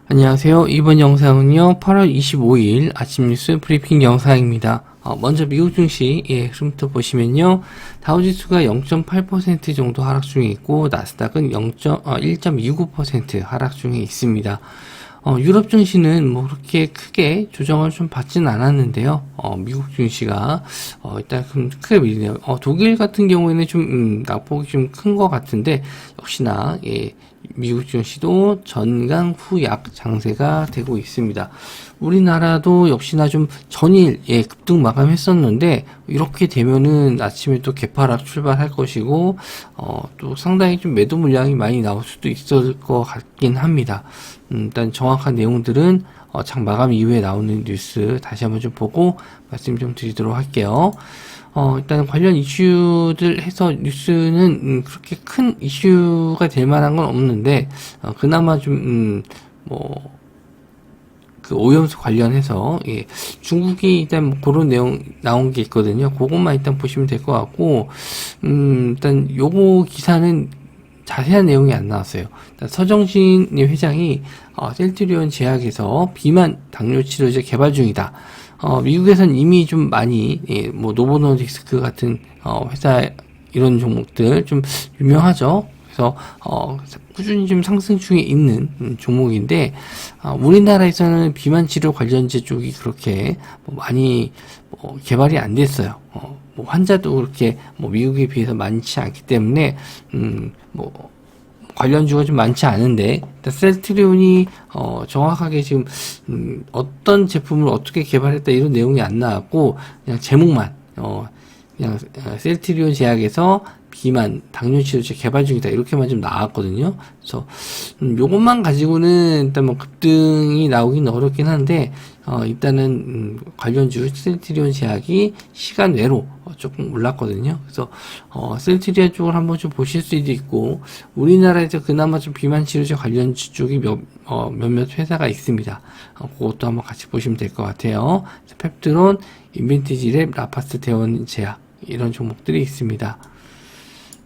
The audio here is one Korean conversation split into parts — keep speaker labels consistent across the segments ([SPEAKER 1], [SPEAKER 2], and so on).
[SPEAKER 1] 안녕하세요. 이번 영상은요, 8월 25일 아침 뉴스 브리핑 영상입니다. 먼저 미국 증시 흐름부터 보시면요, 다우지수가 0.8% 정도 하락 중에 있고, 나스닥은 1.29% 하락 중에 있습니다. 유럽 증시는 뭐 그렇게 크게 조정을 좀 받지는 않았는데요. 미국 증시가 일단 크게 밀리네요. 독일 같은 경우에는 좀 낙폭이 좀 큰 것 같은데, 역시나 미국 증시도 전강 후약 장세가 되고 있습니다. 우리나라도 역시나 좀 전일 급등 마감했었는데, 이렇게 되면은 아침에 또 개파락 출발할 것이고, 또 상당히 좀 매도 물량이 많이 나올 수도 있을 것 같긴 합니다. 일단 정확한 내용들은 장 마감 이후에 나오는 뉴스 다시 한번 좀 보고 말씀 좀 드리도록 할게요. 일단 관련 이슈들 해서 뉴스는 그렇게 큰 이슈가 될 만한 건 없는데, 그나마 좀 그 오염수 관련해서 중국이 일단 뭐 그런 내용 나온 게 있거든요. 그것만 일단 보시면 될 것 같고, 일단 요거 기사는 자세한 내용이 안 나왔어요. 서정신 회장이 셀트리온 제약에서 비만 당뇨 치료제 개발 중이다. 미국에선 이미 좀 많이 뭐 노보노디스크 같은 회사 이런 종목들 좀 유명하죠. 그래서 꾸준히 좀 상승 중에 있는 종목인데, 우리나라에서는 비만 치료 관련제 쪽이 그렇게 뭐 많이 개발이 안 됐어요. 뭐 환자도 그렇게 뭐 미국에 비해서 많지 않기 때문에 뭐 관련주가 좀 많지 않은데, 셀트리온이 정확하게 지금 어떤 제품을 어떻게 개발했다 이런 내용이 안 나왔고, 그냥 제목만 그냥 셀트리온 제약에서 비만 당뇨 치료제 개발 중이다 이렇게만 좀 나왔거든요. 그래서 요것만 가지고는 일단 뭐 급등이 나오긴 어렵긴 한데, 일단은 관련주 셀트리온 제약이 시간 외로 조금 올랐거든요. 그래서 셀트리온 쪽을 한번 좀 보실 수도 있고, 우리나라에서 그나마 좀 비만 치료제 관련주 쪽이 몇몇 회사가 있습니다. 그것도 한번 같이 보시면 될 것 같아요. 펩트론, 인벤티지랩, 라파스 대원 제약 이런 종목들이 있습니다.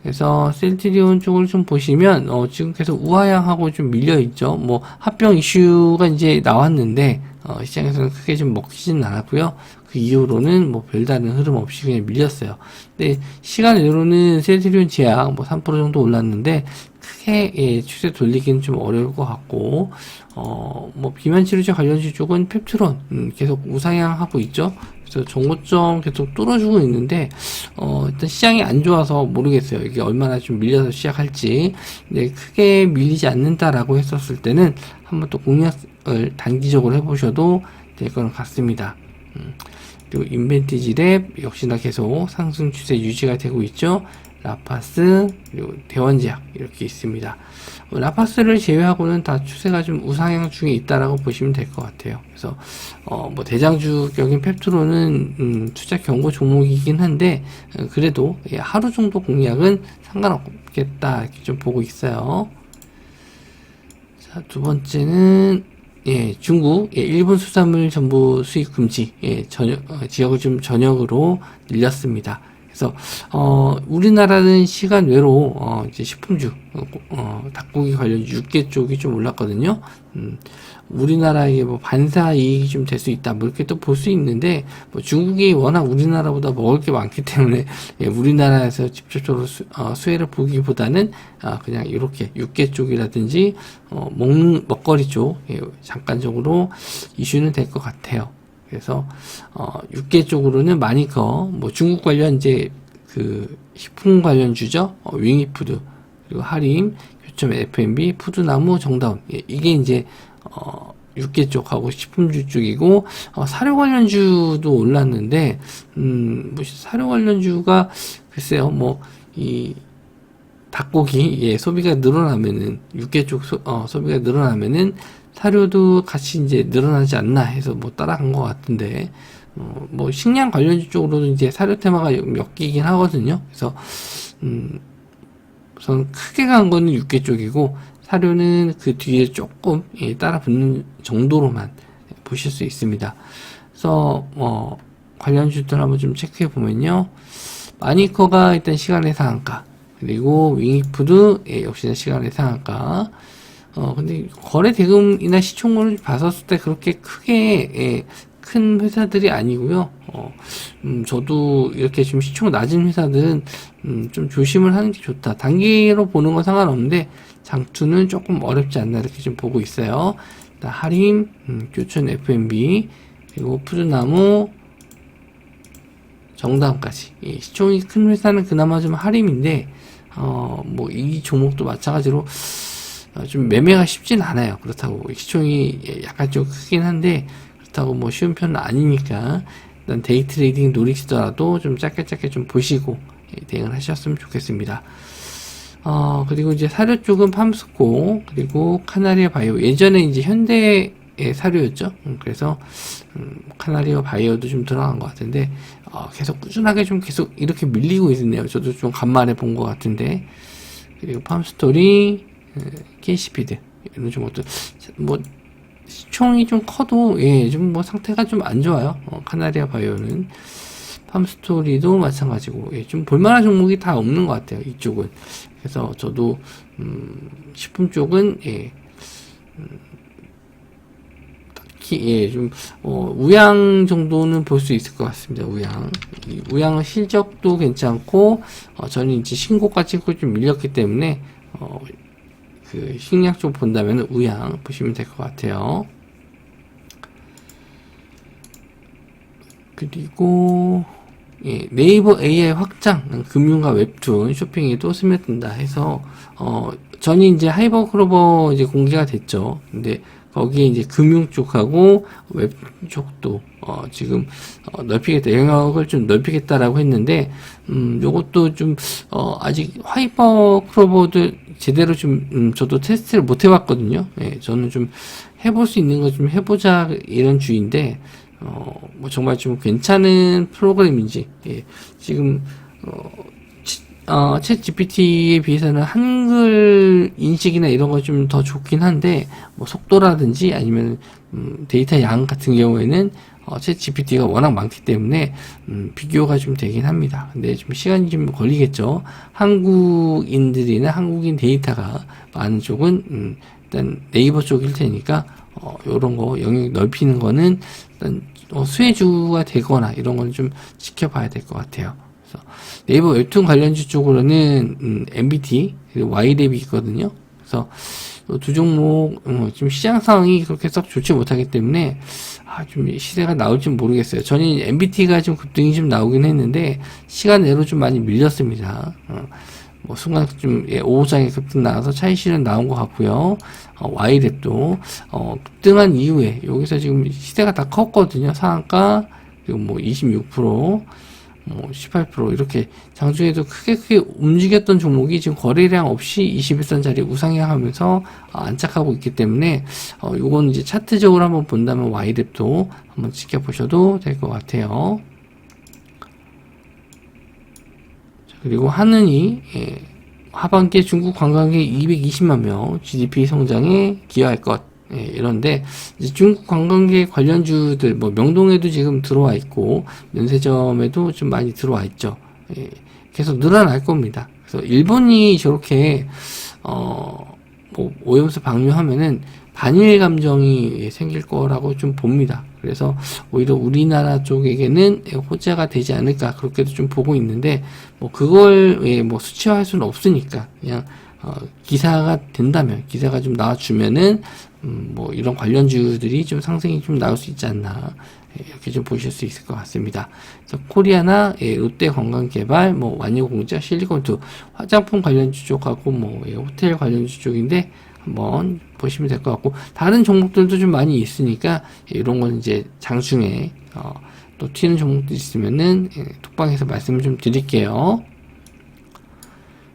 [SPEAKER 1] 그래서 셀트리온 쪽을 좀 보시면 지금 계속 우하향하고 좀 밀려있죠. 뭐 합병 이슈가 이제 나왔는데 시장에서는 크게 좀 먹히지는 않았고요. 그 이후로는 뭐 별다른 흐름 없이 그냥 밀렸어요. 근데 시간 외로는 셀트리온 제약 뭐 3% 정도 올랐는데, 크게 추세 돌리기는 좀 어려울 것 같고, 뭐 비만 치료제 관련주 쪽은 펩트론 계속 우상향하고 있죠. 그래서 정고점 계속 뚫어주고 있는데, 일단 시장이 안 좋아서 모르겠어요. 이게 얼마나 좀 밀려서 시작할지. 근데 크게 밀리지 않는다라고 했었을 때는 한번 또 공략을 단기적으로 해보셔도 될 것 같습니다. 그리고 인벤티지랩 역시나 계속 상승 추세 유지가 되고 있죠. 라파스, 그리고 대원제약 이렇게 있습니다. 라파스를 제외하고는 다 추세가 좀 우상향 중에 있다라고 보시면 될 것 같아요. 그래서 뭐 대장주격인 펩트론은 투자 경고 종목이긴 한데, 그래도 하루 정도 공략은 상관없겠다 이렇게 좀 보고 있어요. 자, 두 번째는 중국 일본 수산물 전부 수입 금지 지역을 좀 전역으로 늘렸습니다. 그래서 우리나라는 시간 외로 이제 식품주 닭고기 관련 육계 쪽이 좀 올랐거든요. 우리나라에 뭐 반사 이익이 좀 될 수 있다 뭐 이렇게 또 볼 수 있는데, 뭐 중국이 워낙 우리나라보다 먹을 게 많기 때문에 우리나라에서 직접적으로 수혜를 보기보다는 그냥 이렇게 육계 쪽이라든지 먹거리 쪽 잠깐적으로 이슈는 될 것 같아요. 그래서 육계 쪽으로는 마니커, 뭐 중국 관련 이제 그 식품 관련주죠. 윙이푸드, 그리고 하림, 교점 F&B, 푸드나무, 정다운, 이게 이제 육계 쪽하고 식품주 쪽이고, 사료 관련주도 올랐는데, 뭐 사료 관련주가 글쎄요, 뭐 이 닭고기 소비가 늘어나면은 육계 쪽 소비가 늘어나면은 사료도 같이 이제 늘어나지 않나 해서 뭐 따라간 것 같은데, 뭐 식량 관련주 쪽으로도 이제 사료 테마가 몇 개이긴 하거든요. 그래서 우선 크게 간 거는 육계 쪽이고, 사료는 그 뒤에 조금 따라 붙는 정도로만 보실 수 있습니다. 그래서 관련주들 한번 좀 체크해 보면요, 마니커가 일단 시간의 상한가, 그리고 윙이푸드 역시나 시간의 상한가, 근데 거래 대금이나 시총을 봤었을 때 그렇게 크게, 큰 회사들이 아니고요. 저도 이렇게 좀 시총 낮은 회사들은, 좀 조심을 하는 게 좋다. 단기로 보는 건 상관없는데, 장투는 조금 어렵지 않나, 이렇게 좀 보고 있어요. 하림, 교촌 F&B, 그리고 푸드나무, 정다운까지. 시총이 큰 회사는 그나마 좀 하림인데, 뭐, 이 종목도 마찬가지로, 좀 매매가 쉽진 않아요. 그렇다고, 시총이 약간 좀 크긴 한데, 그렇다고 뭐 쉬운 편은 아니니까, 일단 데이 트레이딩 노리시더라도 좀 짧게 좀 보시고, 대응을 하셨으면 좋겠습니다. 그리고 이제 사료 쪽은 팜스코, 그리고 카나리아 바이오. 예전에 이제 현대의 사료였죠. 그래서, 카나리아 바이오도 좀 들어간 것 같은데, 계속 꾸준하게 좀 계속 이렇게 밀리고 있네요. 저도 좀 간만에 본 것 같은데. 그리고 팜스토리, KC피드. 이런 종목도, 뭐, 시총이 좀 커도, 좀 뭐 상태가 좀 안 좋아요. 카나리아 바이오는. 팜스토리도 마찬가지고, 좀 볼만한 종목이 다 없는 것 같아요. 이쪽은. 그래서 저도, 식품 쪽은, 특히, 좀, 우양 정도는 볼 수 있을 것 같습니다. 우양은 실적도 괜찮고, 저는 이제 신고가 찍고 좀 밀렸기 때문에, 그, 식량 쪽 본다면 우양 보시면 될 것 같아요. 그리고, 네이버 AI 확장, 금융과 웹툰, 쇼핑에도 스며든다 해서, 전이 이제 하이버클로버 이제 공개가 됐죠. 근데, 거기에 이제 금융 쪽하고 웹 쪽도, 지금, 넓히겠다, 영역을 좀 넓히겠다라고 했는데, 요것도 좀, 아직 하이버클로버도 제대로 좀, 저도 테스트를 못 해봤거든요. 저는 좀 해볼 수 있는 거 좀 해보자, 이런 주의인데, 뭐 정말 좀 괜찮은 프로그램인지, 지금, 챗 GPT에 비해서는 한글 인식이나 이런 거 좀 더 좋긴 한데, 뭐 속도라든지 아니면, 데이터 양 같은 경우에는, 챗 GPT가 워낙 많기 때문에, 비교가 좀 되긴 합니다. 근데 좀 시간이 좀 걸리겠죠. 한국인들이나 한국인 데이터가 많은 쪽은, 일단 네이버 쪽일 테니까, 요런 거 영역 넓히는 거는, 일단, 수혜주가 되거나 이런 건 좀 지켜봐야 될 것 같아요. 그래서 네이버 웹툰 관련주 쪽으로는 MBT 그리고 Y랩이 있거든요. 그래서 두 종목 지금 시장 상황이 그렇게 썩 좋지 못하기 때문에 좀 시세가 나올지 모르겠어요. 저는 MBT가 좀 급등이 좀 나오긴 했는데 시간 내로 좀 많이 밀렸습니다. 뭐 순간 좀 오후장에 급등 나와서 차익 실현 나온 것 같고요. Y랩도 급등한 이후에 여기서 지금 시세가 다 컸거든요. 상한가 그리고 뭐 26%, 뭐 18% 이렇게 장중에도 크게 움직였던 종목이 지금 거래량 없이 21선 자리 우상향하면서 안착하고 있기 때문에 요건 이제 차트적으로 한번 본다면 Y랩도 한번 지켜보셔도 될 것 같아요. 그리고 하느니 하반기에 중국 관광객 220만 명 GDP 성장에 기여할 것 이런데 이제 중국 관광객 관련주들 뭐 명동에도 지금 들어와 있고 면세점에도 좀 많이 들어와 있죠. 계속 늘어날 겁니다. 그래서 일본이 저렇게 뭐 오염수 방류하면은 반일 감정이 생길 거라고 좀 봅니다. 그래서 오히려 우리나라 쪽에게는 호재가 되지 않을까 그렇게도 좀 보고 있는데 뭐 그걸 뭐 수치화할 수는 없으니까 그냥 기사가 된다면 기사가 좀 나와주면은 뭐 이런 관련주들이 좀 상승이 좀 나올 수 있지 않나 이렇게 좀 보실 수 있을 것 같습니다. 그래서 코리아나 롯데관광개발, 뭐 완료공작, 실리콘투 화장품 관련주 쪽하고 뭐 호텔 관련주 쪽인데 한번 보시면 될 것 같고 다른 종목들도 좀 많이 있으니까 이런 건 이제 장중에 또 튀는 종목들 있으면은 톡방에서 말씀을 좀 드릴게요.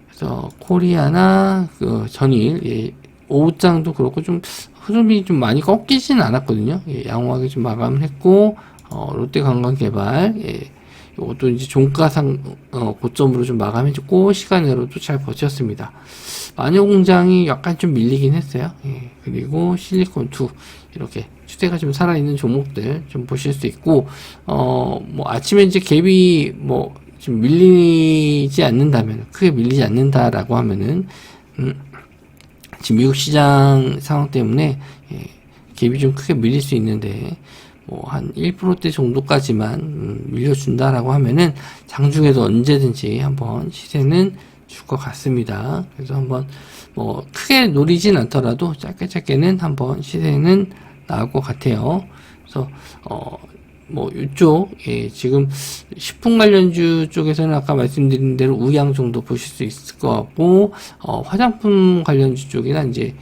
[SPEAKER 1] 그래서 코리아나 그 전일 오후장도 그렇고 좀 흐름이 좀 많이 꺾이지는 않았거든요. 양호하게 좀 마감을 했고 롯데관광개발 이것도 이제 종가상 고점으로 좀 마감해줬고 시간으로도 잘 버텼습니다. 마녀공장이 약간 좀 밀리긴 했어요. 그리고 실리콘2 이렇게 추세가 좀 살아있는 종목들 좀 보실 수 있고 뭐 아침에 이제 갭이 뭐 좀 밀리지 않는다면 크게 밀리지 않는다라고 하면은 지금 미국 시장 상황 때문에 갭이 좀 크게 밀릴 수 있는데 뭐 한 1%대 정도까지만 밀려준다라고 하면은 장중에도 언제든지 한번 시세는 줄 것 같습니다. 그래서 한번 뭐 크게 노리진 않더라도 짧게는 한번 시세는 나올 것 같아요. 그래서 뭐 이쪽 지금 식품 관련주 쪽에서는 아까 말씀드린 대로 우양 정도 보실 수 있을 것 같고 화장품 관련주 쪽이나 이제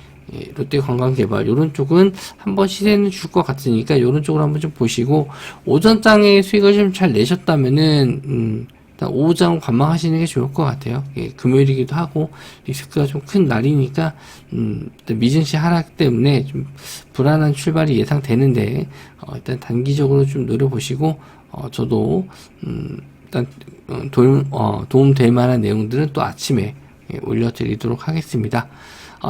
[SPEAKER 1] 롯데관광개발 요런 쪽은 한번 시세는 줄 것 같으니까 요런 쪽으로 한번 좀 보시고 오전장에 수익을 좀 잘 내셨다면은 일단 오후장 관망하시는 게 좋을 것 같아요. 금요일이기도 하고 리스크가 좀 큰 날이니까 미증시 하락 때문에 좀 불안한 출발이 예상되는데 일단 단기적으로 좀 노려보시고 저도 일단 도움 될 만한 내용들은 또 아침에 올려드리도록 하겠습니다.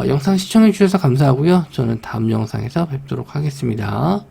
[SPEAKER 1] 영상 시청해주셔서 감사하고요. 저는 다음 영상에서 뵙도록 하겠습니다.